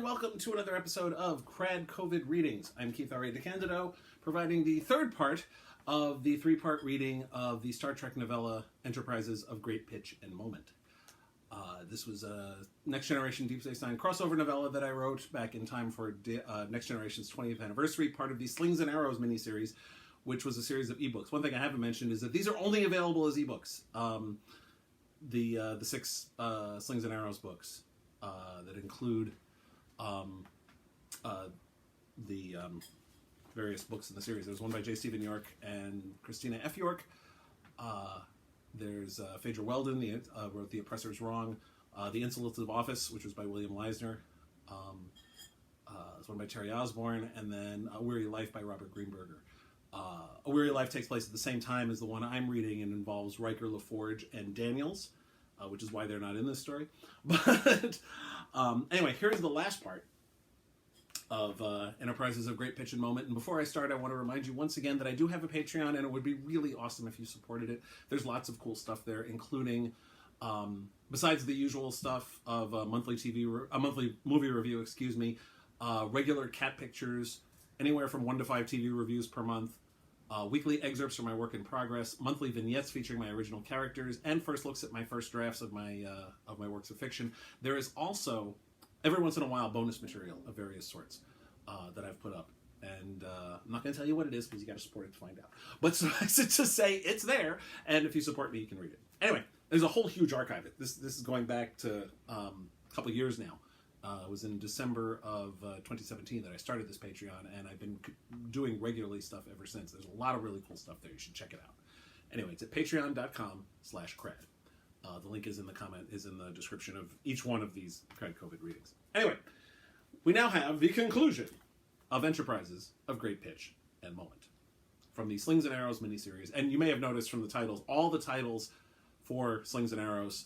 welcome to another episode of KRAD COVID Readings. I'm Keith R.A. DeCandido, providing the third part of the three-part reading of the Star Trek novella Enterprises of Great Pitch and Moment. This was a Next Generation Deep Space Nine crossover novella that I wrote back in time for Next Generation's 20th anniversary, part of the Slings and Arrows miniseries, which was a series of ebooks. One thing I haven't mentioned is that these are only available as ebooks. The six Slings and Arrows books that include the various books in the series. There's one by J. Stephen York and Christina F. York. There's Phaedra Weldon, wrote The Oppressor's Wrong. The Insolence of Office, which was by William Leisner. There's one by Terry Osborne, and then A Weary Life by Robert Greenberger. A Weary Life takes place at the same time as the one I'm reading and involves Riker, LaForge, and Daniels, which is why they're not in this story. But anyway, here's the last part of Enterprises of Great Pitch and Moment. And before I start, I want to remind you once again that I do have a Patreon, and it would be really awesome if you supported it. There's lots of cool stuff there, including, besides the usual stuff of a monthly movie review, regular cat pictures, anywhere from 1 to 5 TV reviews per month, weekly excerpts from my work in progress, monthly vignettes featuring my original characters, and first looks at my first drafts of my works of fiction. There is also, every once in a while, bonus material of various sorts that I've put up. And I'm not going to tell you what it is because you got to support it to find out. But suffice it to say, it's there, and if you support me, you can read it. Anyway, there's a whole huge archive. This is going back to a couple of years now. It was in December of 2017 that I started this Patreon, and I've been doing regularly stuff ever since. There's a lot of really cool stuff there. You should check it out. Anyway, it's at patreon.com/crad. The link is in the description of each one of these KRAD COVID readings. Anyway, we now have the conclusion of Enterprises of Great Pitch and Moment from the Slings and Arrows miniseries. And you may have noticed from the titles, all the titles for Slings and Arrows,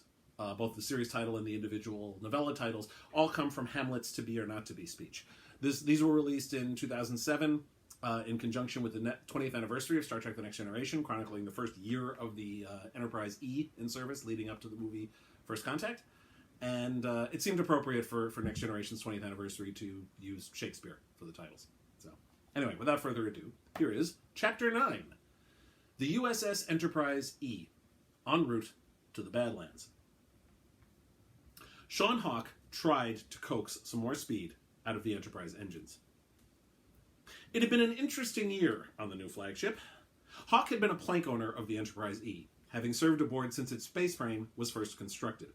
both the series title and the individual novella titles, all come from Hamlet's To Be or Not to Be speech. These were released in 2007 in conjunction with the 20th anniversary of Star Trek The Next Generation, chronicling the first year of the Enterprise E in service leading up to the movie First Contact. And it seemed appropriate for Next Generation's 20th anniversary to use Shakespeare for the titles. So, anyway, without further ado, here is Chapter 9, The USS Enterprise E, en route to the Badlands. Sean Hawke tried to coax some more speed out of the Enterprise engines. It had been an interesting year on the new flagship. Hawke had been a plank owner of the Enterprise E, having served aboard since its space frame was first constructed.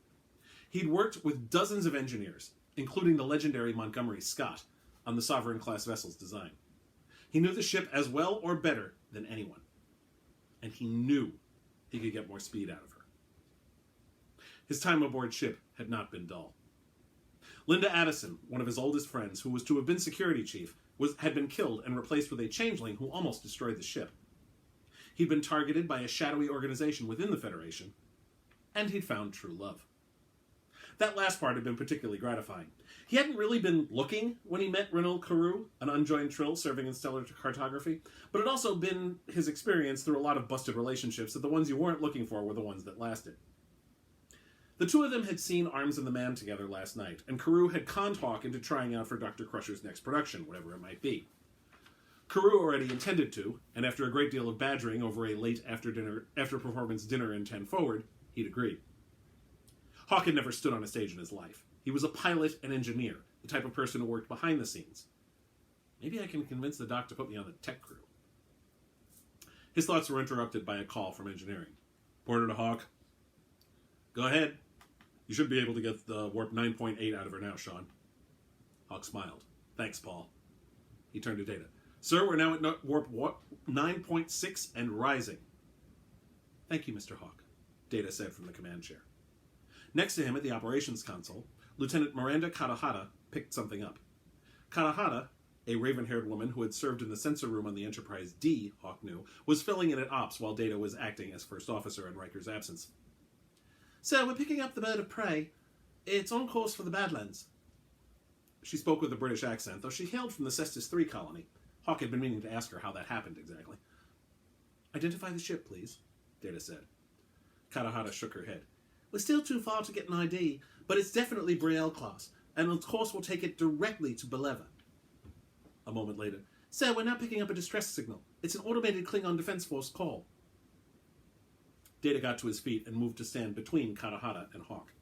He'd worked with dozens of engineers, including the legendary Montgomery Scott, on the Sovereign-class vessel's design. He knew the ship as well or better than anyone, and he knew he could get more speed out of her. His time aboard ship had not been dull. Linda Addison, one of his oldest friends, who was to have been security chief, had been killed and replaced with a changeling who almost destroyed the ship. He'd been targeted by a shadowy organization within the Federation, and he'd found true love. That last part had been particularly gratifying. He hadn't really been looking when he met Renal Carew, an unjoined Trill serving in stellar cartography, but it had also been his experience through a lot of busted relationships that the ones you weren't looking for were the ones that lasted. The two of them had seen Arms and the Man together last night, and Carew had conned Hawke into trying out for Dr. Crusher's next production, whatever it might be. Carew already intended to, and after a great deal of badgering over a late after-performance dinner in 10 Forward, he'd agreed. Hawke had never stood on a stage in his life. He was a pilot and engineer, the type of person who worked behind the scenes. Maybe I can convince the doc to put me on the tech crew. His thoughts were interrupted by a call from engineering. Porter to Hawke. Go ahead. You should be able to get the warp 9.8 out of her now, Sean. Hawke smiled. Thanks, Paul. He turned to Data. Sir, we're now at warp 9.6 and rising. Thank you, Mr. Hawke, Data said from the command chair. Next to him at the operations console, Lieutenant Miranda Katahata picked something up. Katahata, a raven-haired woman who had served in the sensor room on the Enterprise D, Hawke knew, was filling in at ops while Data was acting as first officer in Riker's absence. Sir, we're picking up the bird of prey. It's on course for the Badlands. She spoke with a British accent, though she hailed from the Cestus III colony. Hawke had been meaning to ask her how that happened exactly. Identify the ship, please, Data said. Katahata shook her head. We're still too far to get an ID, but it's definitely Brielle class. and of course we'll take it directly to Beleva. A moment later, sir, we're now picking up a distress signal. It's an automated Klingon Defense Force call. Data got to his feet and moved to stand between Karahata and Hawk.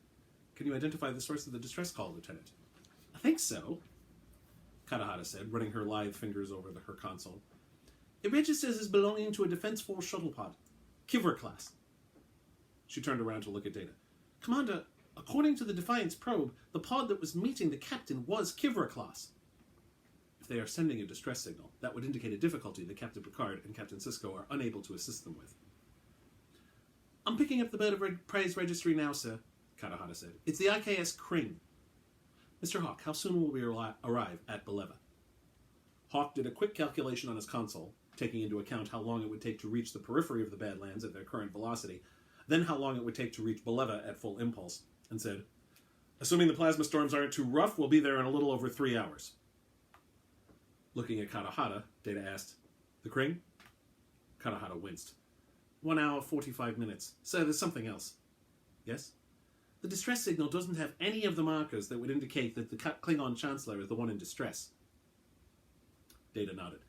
Can you identify the source of the distress call, Lieutenant? I think so, Karahata said, running her lithe fingers over her console. It registers as belonging to a Defense Force shuttle pod. Kivra class. She turned around to look at Data. Commander, according to the Defiance probe, the pod that was meeting the captain was Kivra class. If they are sending a distress signal, that would indicate a difficulty that Captain Picard and Captain Sisko are unable to assist them with. I'm picking up the Bird of Prey's registry now, sir, Karahata said. It's the IKS Kring. Mr. Hawk, how soon will we arrive at Beleva? Hawk did a quick calculation on his console, taking into account how long it would take to reach the periphery of the Badlands at their current velocity, then how long it would take to reach Beleva at full impulse, and said, assuming the plasma storms aren't too rough, we'll be there in a little over 3 hours. Looking at Karahata, Data asked, the Kring? Karahata winced. 1 hour, 45 minutes. Sir, there's something else. Yes? The distress signal doesn't have any of the markers that would indicate that the Klingon Chancellor is the one in distress. Data nodded.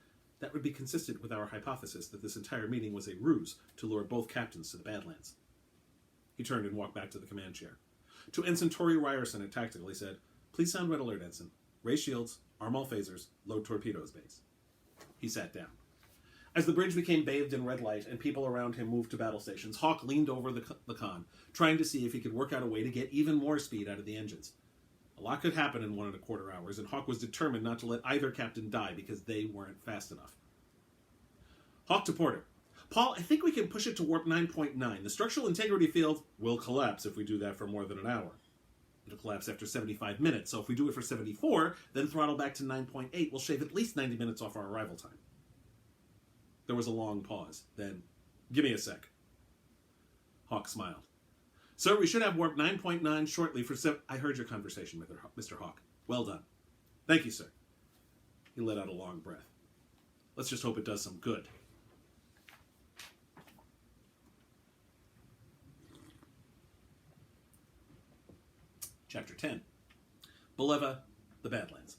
That would be consistent with our hypothesis that this entire meeting was a ruse to lure both captains to the Badlands. He turned and walked back to the command chair. To Ensign Tori Ryerson at Tactical, he said, please sound red alert, Ensign. Raise shields, arm all phasers, load torpedoes base. He sat down. As the bridge became bathed in red light and people around him moved to battle stations, Hawk leaned over the con, trying to see if he could work out a way to get even more speed out of the engines. A lot could happen in 1.25 hours, and Hawk was determined not to let either captain die because they weren't fast enough. Hawk to Porter. Paul, I think we can push it to warp 9.9. The structural integrity field will collapse if we do that for more than an hour. It'll collapse after 75 minutes, so if we do it for 74, then throttle back to 9.8, we'll shave at least 90 minutes off our arrival time. There was a long pause. Then, give me a sec. Hawk smiled. Sir, we should have warp 9.9 shortly for I heard your conversation with Mr. Hawk. Well done. Thank you, sir. He let out a long breath. Let's just hope it does some good. Chapter 10. Beleva, the Badlands.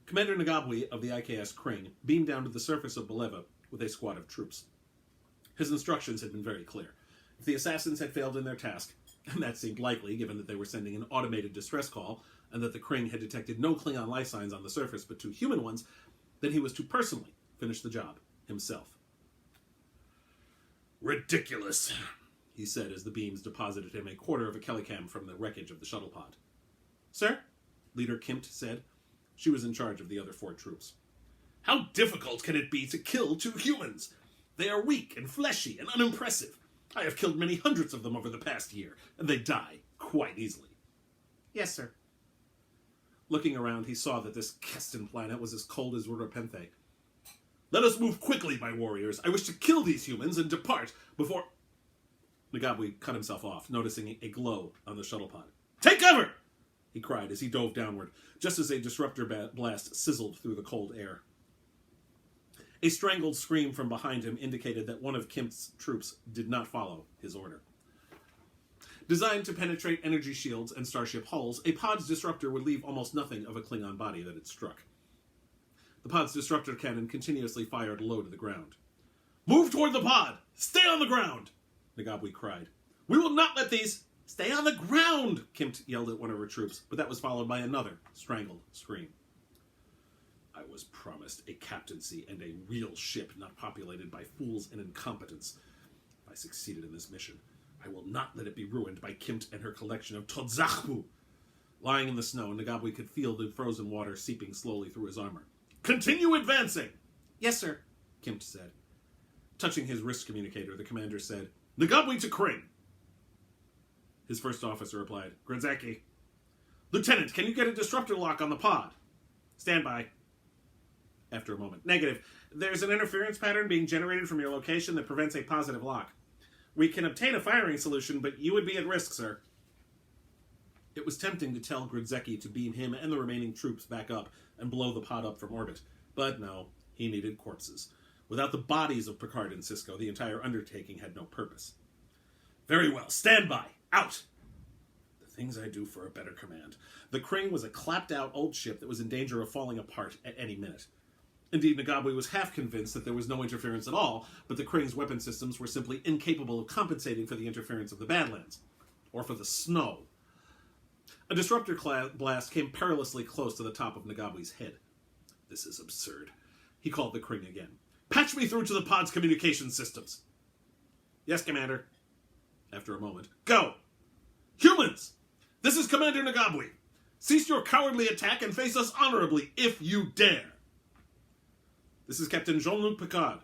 Commander Ngabwi of the IKS Kring beamed down to the surface of Beleva with a squad of troops. His instructions had been very clear. If the assassins had failed in their task, and that seemed likely given that they were sending an automated distress call and that the Kring had detected no Klingon life signs on the surface but 2 human ones, then he was to personally finish the job himself. Ridiculous, he said as the beams deposited him a quarter of a Kelicam from the wreckage of the shuttle pod. Sir? Leader Kimt said. She was in charge of the other 4 troops. How difficult can it be to kill 2 humans? They are weak and fleshy and unimpressive. I have killed many hundreds of them over the past year, and they die quite easily. Yes, sir. Looking around, he saw that this Keston planet was as cold as Urapenthe. Let us move quickly, my warriors. I wish to kill these humans and depart before... Ngabwi cut himself off, noticing a glow on the shuttle pod. Take cover! He cried as he dove downward, just as a disruptor blast sizzled through the cold air. A strangled scream from behind him indicated that one of Kim's troops did not follow his order. Designed to penetrate energy shields and starship hulls, a pod's disruptor would leave almost nothing of a Klingon body that it struck. The pod's disruptor cannon continuously fired low to the ground. Move toward the pod! Stay on the ground! Ngabwi cried. We will not let these... Stay on the ground! Kimt yelled at one of her troops, but that was followed by another strangled scream. I was promised a captaincy and a real ship not populated by fools and incompetents. If I succeeded in this mission, I will not let it be ruined by Kimt and her collection of Todzachbu. Lying in the snow, Ngabwi could feel the frozen water seeping slowly through his armor. Continue advancing! Yes, sir, Kimt said. Touching his wrist communicator, the commander said, Ngabwi to Kring! His first officer replied, Gradzaki. Lieutenant, can you get a disruptor lock on the pod? Stand by. After a moment. Negative. There's an interference pattern being generated from your location that prevents a positive lock. We can obtain a firing solution, but you would be at risk, sir. It was tempting to tell Gradzeki to beam him and the remaining troops back up and blow the pod up from orbit. But no, he needed corpses. Without the bodies of Picard and Sisko, the entire undertaking had no purpose. Very well. Stand by. Out! The Things I do for a better command. The Kring was a clapped-out old ship that was in danger of falling apart at any minute. Indeed, Ngabwi was half convinced that there was no interference at all, but the Kring's weapon systems were simply incapable of compensating for the interference of the Badlands. Or for the snow. A disruptor blast came perilously close to the top of Ngabwi's head. This is absurd. He called the Kring again. Patch me through to the pod's communication systems. Yes, Commander. After a moment. Go! Humans! This is Commander Ngabwi. Cease your cowardly attack and face us honorably, if you dare. This is Captain Jean-Luc Picard.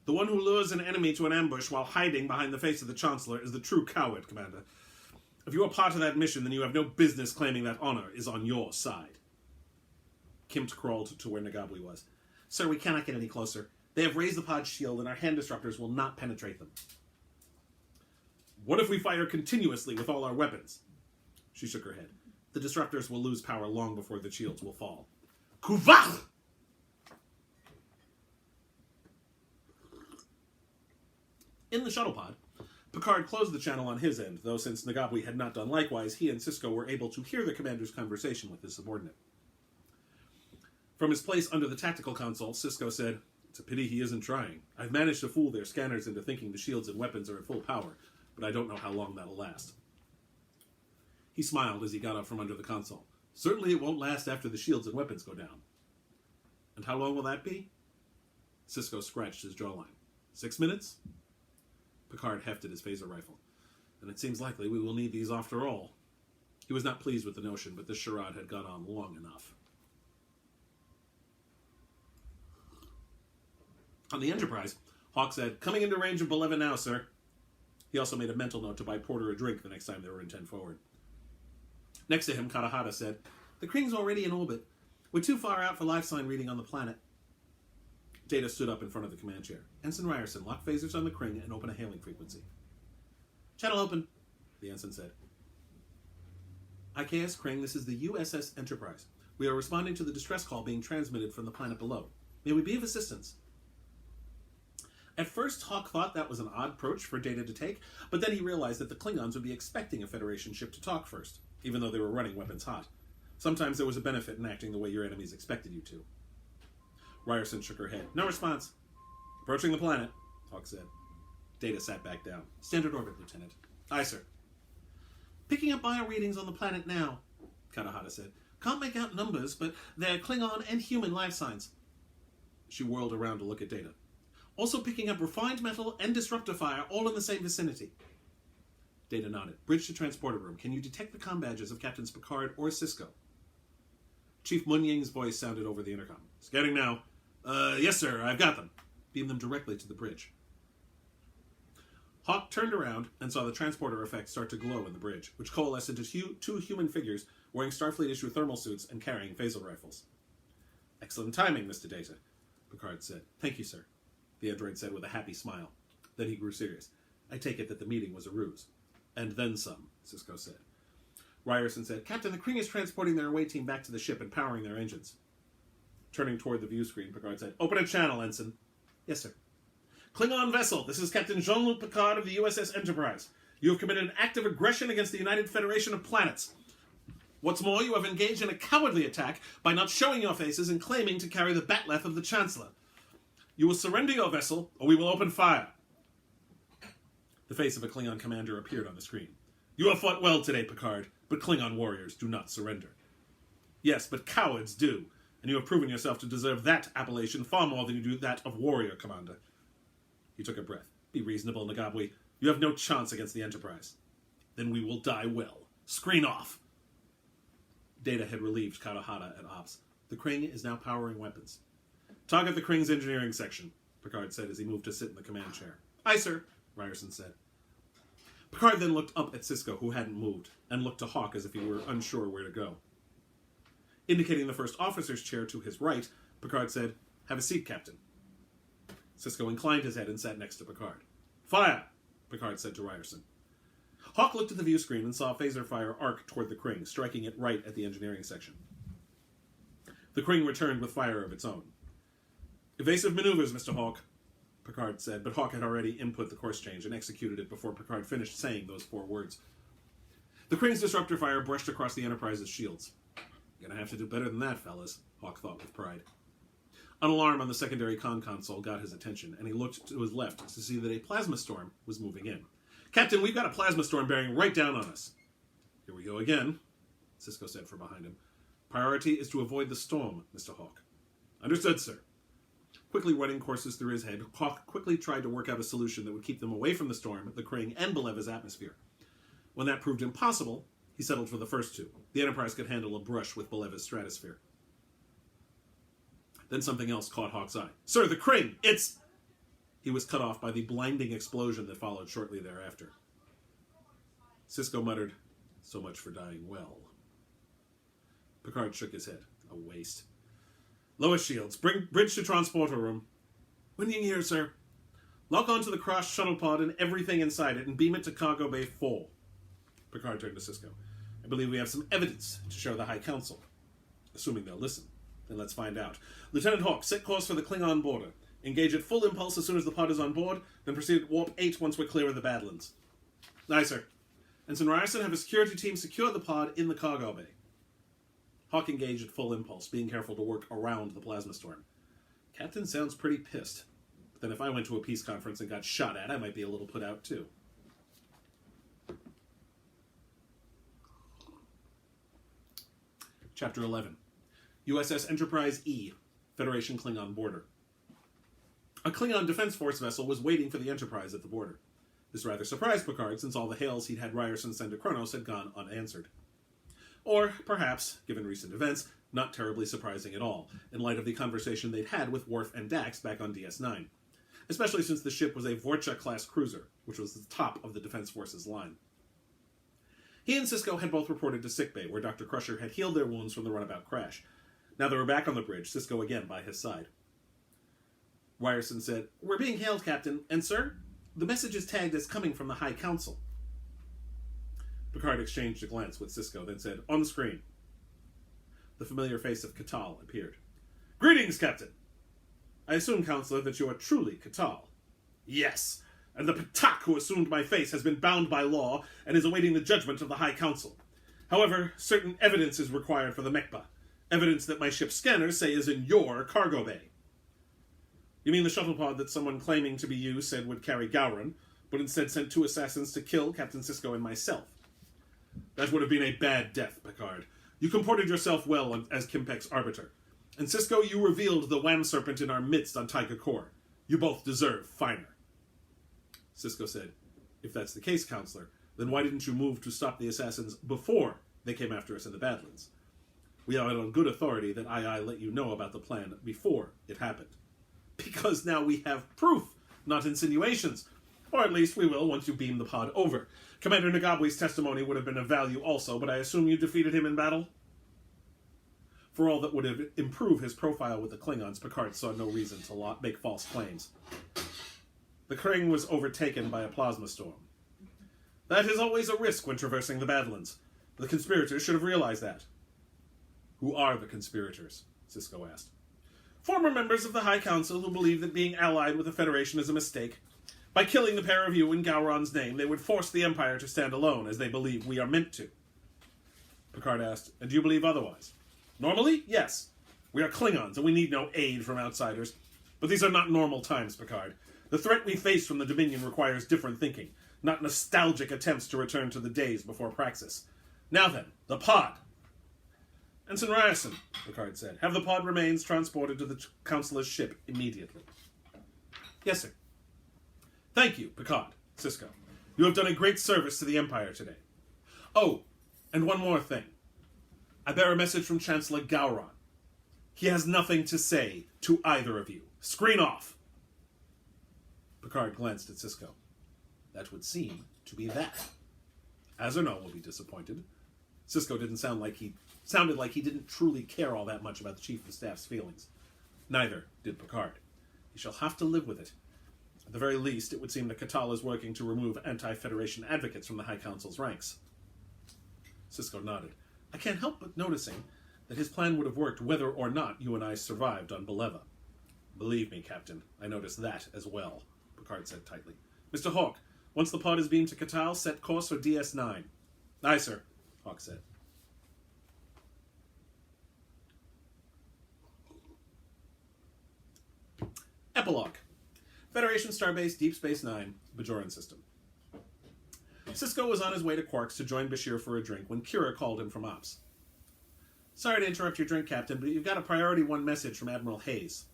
The one who lures an enemy to an ambush while hiding behind the face of the Chancellor is the true coward, Commander. If you are part of that mission, then you have no business claiming that honor is on your side. Kimt crawled to where Ngabwi was. Sir, we cannot get any closer. They have raised the pod's shield, and our hand disruptors will not penetrate them. What if we fire continuously with all our weapons? She shook her head. The disruptors will lose power long before the shields will fall. Kuvach! In the shuttle pod, Picard closed the channel on his end, though since Ngabwi had not done likewise, he and Sisko were able to hear the commander's conversation with his subordinate. From his place under the tactical console, Sisko said, It's a pity he isn't trying. I've managed to fool their scanners into thinking the shields and weapons are at full power, but I don't know how long that'll last. He smiled as he got up from under the console. Certainly it won't last after the shields and weapons go down. And how long will that be? Sisko scratched his jawline. 6 minutes? Picard hefted his phaser rifle. And it seems likely we will need these after all. He was not pleased with the notion, but this charade had gone on long enough. On the Enterprise, Hawk said, Coming into range of B'Eleven now, sir. He also made a mental note to buy Porter a drink the next time they were in 10 forward. Next to him, Katahata said, The Kring's already in orbit. We're too far out for life sign reading on the planet. Data stood up in front of the command chair. Ensign Ryerson locked phasers on the Kring and opened a hailing frequency. Channel open, the ensign said. IKS Kring, this is the USS Enterprise. We are responding to the distress call being transmitted from the planet below. May we be of assistance? At first, Hawk thought that was an odd approach for Data to take, but then he realized that the Klingons would be expecting a Federation ship to talk first, even though they were running weapons hot. Sometimes there was a benefit in acting the way your enemies expected you to. Ryerson shook her head. No response. Approaching the planet, Hawk said. Data sat back down. Standard orbit, Lieutenant. Aye, sir. Picking up bio readings on the planet now, Katahata said. Can't make out numbers, but they're Klingon and human life signs. She whirled around to look at Data. Also picking up refined metal and disruptor fire, all in the same vicinity. Data nodded. Bridge to transporter room. Can you detect the comm badges of Captains Picard or Sisko? Chief Munying's voice sounded over the intercom. Scanning now. Yes, sir, I've got them. Beam them directly to the bridge. Hawk turned around and saw the transporter effect start to glow in the bridge, which coalesced into two human figures wearing Starfleet-issue thermal suits and carrying phaser rifles. Excellent timing, Mr. Data, Picard said. Thank you, sir, the android said with a happy smile. Then he grew serious. I take it that the meeting was a ruse. And then some, Sisko said. Ryerson said, Captain, the Kring is transporting their away team back to the ship and powering their engines. Turning toward the view screen, Picard said, Open a channel, Ensign. Yes, sir. Klingon vessel, this is Captain Jean-Luc Picard of the USS Enterprise. You have committed an act of aggression against the United Federation of Planets. What's more, you have engaged in a cowardly attack by not showing your faces and claiming to carry the bat'leth of the Chancellor. You will surrender your vessel, or we will open fire. The face of a Klingon commander appeared on the screen. You have fought well today, Picard, but Klingon warriors do not surrender. Yes, but cowards do, and you have proven yourself to deserve that appellation far more than you do that of warrior, Commander. He took a breath. Be reasonable, Ngabwi. You have no chance against the Enterprise. Then we will die well. Screen off. Data had relieved Katahata at Ops. The Kring is now powering weapons. Target the Kring's engineering section, Picard said as he moved to sit in the command chair. Aye, sir, Ryerson said. Picard then looked up at Sisko, who hadn't moved, and looked to Hawk as if he were unsure where to go. Indicating the first officer's chair to his right, Picard said, Have a seat, Captain. Sisko inclined his head and sat next to Picard. Fire, Picard said to Ryerson. Hawk looked at the view screen and saw phaser fire arc toward the Kring, striking it right at the engineering section. The Kring returned with fire of its own. Evasive maneuvers, Mr. Hawk, Picard said, but Hawk had already input the course change and executed it before Picard finished saying those 4 words. The Kring's disruptor fire brushed across the Enterprise's shields. Gonna have to do better than that, fellas, Hawk thought with pride. An alarm on the secondary console got his attention, and he looked to his left to see that a plasma storm was moving in. Captain, we've got a plasma storm bearing right down on us. Here we go again, Sisko said from behind him. Priority is to avoid the storm, Mr. Hawk. Understood, sir. Quickly running courses through his head, Hawk quickly tried to work out a solution that would keep them away from the storm, the Kring, and Beleva's atmosphere. When that proved impossible, he settled for the first two. The Enterprise could handle a brush with Beleva's stratosphere. Then something else caught Hawk's eye. Sir, the Kring! It's... He was cut off by the blinding explosion that followed shortly thereafter. Sisko muttered, so much for dying well. Picard shook his head. A waste. Lower shields. Bridge to transporter room. Winding here, sir. Lock onto the crashed shuttle pod and everything inside it and beam it to Cargo Bay 4. Picard turned to Sisko. I believe we have some evidence to show the High Council. Assuming they'll listen. Then let's find out. Lieutenant Hawk, set course for the Klingon border. Engage at full impulse as soon as the pod is on board, then proceed at warp 8 once we're clear of the Badlands. Aye, sir. Ensign Ryerson, have a security team secure the pod in the cargo bay. Hawk engaged at full impulse, being careful to work around the plasma storm. Captain sounds pretty pissed. But then if I went to a peace conference and got shot at, I might be a little put out too. Chapter 11. USS Enterprise E, Federation Klingon border. A Klingon Defense Force vessel was waiting for the Enterprise at the border. This rather surprised Picard, since all the hails he'd had Ryerson send to Kronos had gone unanswered. Or, perhaps, given recent events, not terribly surprising at all, in light of the conversation they'd had with Worf and Dax back on DS9. Especially since the ship was a Vorcha-class cruiser, which was the top of the Defense Force's line. He and Sisko had both reported to sickbay, where Dr. Crusher had healed their wounds from the runabout crash. Now they were back on the bridge, Sisko again by his side. Ryerson said, We're being hailed, Captain, and sir, the message is tagged as coming from the High Council. Picard exchanged a glance with Sisko, then said, On the screen. The familiar face of Katal appeared. Greetings, Captain! I assume, Counselor, that you are truly Katal. Yes, and the Patak who assumed my face has been bound by law and is awaiting the judgment of the High Council. However, certain evidence is required for the Mekba. Evidence that my ship's scanners say is in your cargo bay. You mean the shuttle pod that someone claiming to be you said would carry Gowron, but instead sent 2 assassins to kill Captain Sisko and myself? That would have been a bad death, Picard. You comported yourself well as Kimpek's arbiter. And Sisko, you revealed the Wham Serpent in our midst on Tycho Core. You both deserve finer. Sisko said, If that's the case, Counselor, then why didn't you move to stop the assassins before they came after us in the Badlands? We have it on good authority that I let you know about the plan before it happened. Because now we have proof, not insinuations. Or at least we will once you beam the pod over. Commander Nagabwe's testimony would have been of value also, but I assume you defeated him in battle? For all that would have improved his profile with the Klingons, Picard saw no reason to make false claims. The Kring was overtaken by a plasma storm. That is always a risk when traversing the Badlands. The conspirators should have realized that. Who are the conspirators? Sisko asked. Former members of the High Council who believe that being allied with the Federation is a mistake. By killing the pair of you in Gowron's name, they would force the Empire to stand alone, as they believe we are meant to. Picard asked, And do you believe otherwise? Normally, yes. We are Klingons, and we need no aid from outsiders. But these are not normal times, Picard. The threat we face from the Dominion requires different thinking, not nostalgic attempts to return to the days before Praxis. Now then, the pod. Ensign Ryerson, Picard said, have the pod remains transported to the Councilor's ship immediately. Yes, sir. Thank you, Picard, Sisko. You have done a great service to the Empire today. Oh, and one more thing. I bear a message from Chancellor Gowron. He has nothing to say to either of you. Screen off. Picard glanced at Sisko. That would seem to be that. Azarno will be disappointed. Sisko sounded like he didn't truly care all that much about the Chief of Staff's feelings. Neither did Picard. He shall have to live with it. At the very least, it would seem that Katal is working to remove anti-Federation advocates from the High Council's ranks. Sisko nodded. I can't help but noticing that his plan would have worked whether or not you and I survived on Beleva. Believe me, Captain, I noticed that as well, Picard said tightly. Mr. Hawk, once the pod is beamed to Katal, set course for DS9. Aye, sir, Hawk said. Epilogue. Federation Starbase Deep Space Nine, Bajoran System. Sisko was on his way to Quark's to join Bashir for a drink when Kira called him from Ops. Sorry to interrupt your drink, Captain, but you've got a Priority 1 message from Admiral Hayes.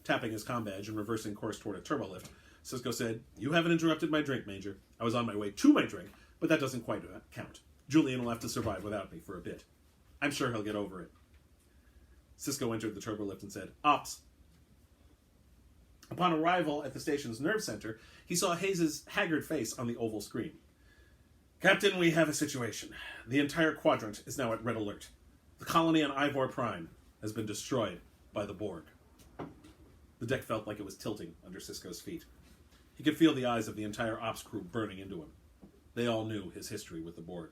Tapping his comm badge and reversing course toward a turbolift, Sisko said, "You haven't interrupted my drink, Major. I was on my way to my drink, but that doesn't quite count. Julian will have to survive without me for a bit. I'm sure he'll get over it." Sisko entered the turbolift and said, "Ops." Upon arrival at the station's nerve center, he saw Hayes' haggard face on the oval screen. "Captain, we have a situation. The entire quadrant is now at red alert. The colony on Ivor Prime has been destroyed by the Borg." The deck felt like it was tilting under Sisko's feet. He could feel the eyes of the entire ops crew burning into him. They all knew his history with the Borg.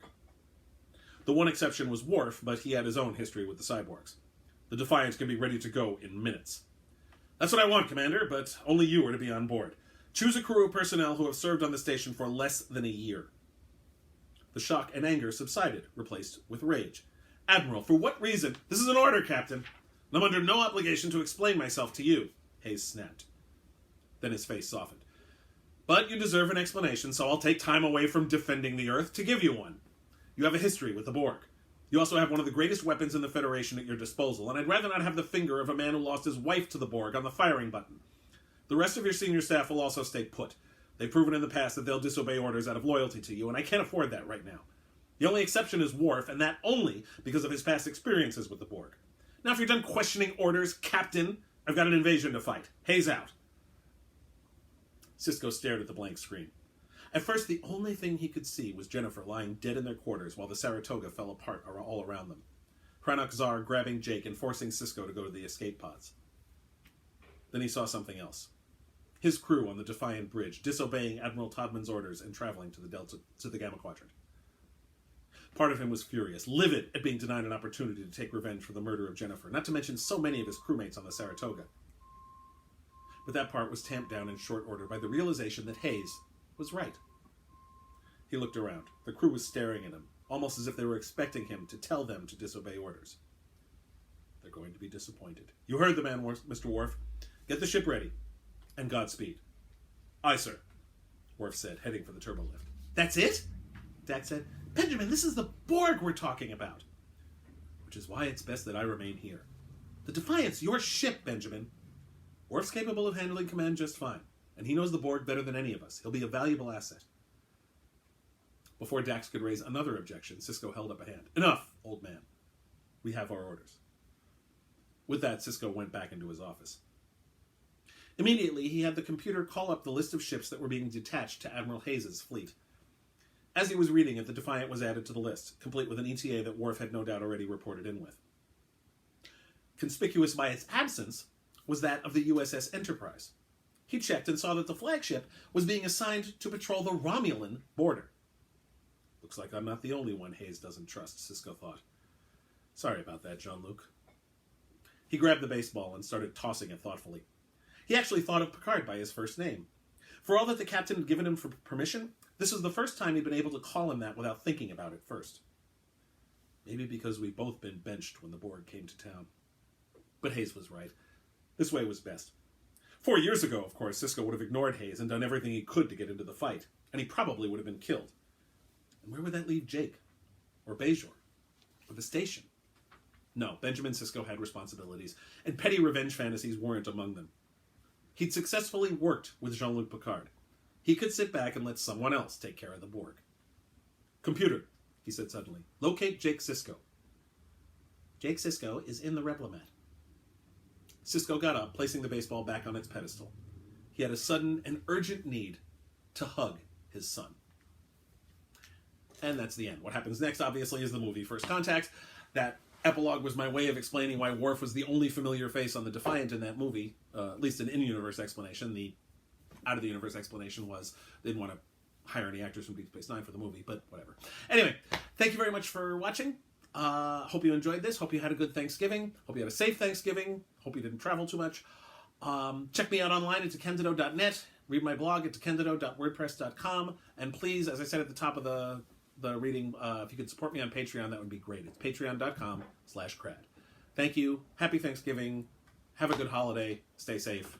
The one exception was Worf, but he had his own history with the cyborgs. The Defiant can be ready to go in minutes. "That's what I want, Commander, but only you are to be on board. Choose a crew of personnel who have served on the station for less than a year." The shock and anger subsided, replaced with rage. "Admiral, for what reason?" "This is an order, Captain. I'm under no obligation to explain myself to you," Hayes snapped. Then his face softened. "But you deserve an explanation, so I'll take time away from defending the Earth to give you one. You have a history with the Borg. You also have one of the greatest weapons in the Federation at your disposal, and I'd rather not have the finger of a man who lost his wife to the Borg on the firing button. The rest of your senior staff will also stay put. They've proven in the past that they'll disobey orders out of loyalty to you, and I can't afford that right now. The only exception is Worf, and that only because of his past experiences with the Borg. Now, if you're done questioning orders, Captain, I've got an invasion to fight. Hayes out." Sisko stared at the blank screen. At first, the only thing he could see was Jennifer lying dead in their quarters while the Saratoga fell apart all around them. Hranok Zar grabbing Jake and forcing Sisko to go to the escape pods. Then he saw something else. His crew on the Defiant Bridge, disobeying Admiral Todman's orders and traveling to the Gamma Quadrant. Part of him was furious, livid at being denied an opportunity to take revenge for the murder of Jennifer, not to mention so many of his crewmates on the Saratoga. But that part was tamped down in short order by the realization that Hayes was right. He looked around. The crew was staring at him, almost as if they were expecting him to tell them to disobey orders. They're going to be disappointed. "You heard the man, Mr. Worf. Get the ship ready. And Godspeed." "Aye, sir," Worf said, heading for the turbolift. "That's it?" Dax said. "Benjamin, this is the Borg we're talking about." "Which is why it's best that I remain here. The Defiant's your ship, Benjamin. Worf's capable of handling command just fine, and he knows the Borg better than any of us. He'll be a valuable asset." Before Dax could raise another objection, Sisko held up a hand. "Enough, old man. We have our orders." With that, Sisko went back into his office. Immediately, he had the computer call up the list of ships that were being detached to Admiral Hayes' fleet. As he was reading it, the Defiant was added to the list, complete with an ETA that Worf had no doubt already reported in with. Conspicuous by its absence was that of the USS Enterprise. He checked and saw that the flagship was being assigned to patrol the Romulan border. "Looks like I'm not the only one Hayes doesn't trust," Sisko thought. "Sorry about that, Jean-Luc." He grabbed the baseball and started tossing it thoughtfully. He actually thought of Picard by his first name. For all that the captain had given him for permission, this was the first time he'd been able to call him that without thinking about it first. Maybe because we'd both been benched when the Borg came to town. But Hayes was right. This way was best. 4 years ago, of course, Sisko would have ignored Hayes and done everything he could to get into the fight, and he probably would have been killed. And where would that leave Jake? Or Bajor? Or the station? No, Benjamin Sisko had responsibilities, and petty revenge fantasies weren't among them. He'd successfully worked with Jean-Luc Picard. He could sit back and let someone else take care of the Borg. "Computer," he said suddenly, "locate Jake Sisko." "Jake Sisko is in the Replimat." Sisko got up, placing the baseball back on its pedestal. He had a sudden and urgent need to hug his son. And that's the end. What happens next, obviously, is the movie First Contact. That epilogue was my way of explaining why Worf was the only familiar face on the Defiant in that movie, at least an in-universe explanation. The out-of-the-universe explanation was they didn't want to hire any actors from Deep Space Nine for the movie, but whatever. Anyway, thank you very much for watching. Hope you enjoyed this. Hope you had a good Thanksgiving. Hope you had a safe Thanksgiving. Hope you didn't travel too much. Check me out online at DeCandido.net. Read my blog at DeCandido.wordpress.com. And please, as I said at the top of the the reading, if you could support me on Patreon, that would be great. It's patreon.com/crad. Thank you. Happy Thanksgiving. Have a good holiday. Stay safe.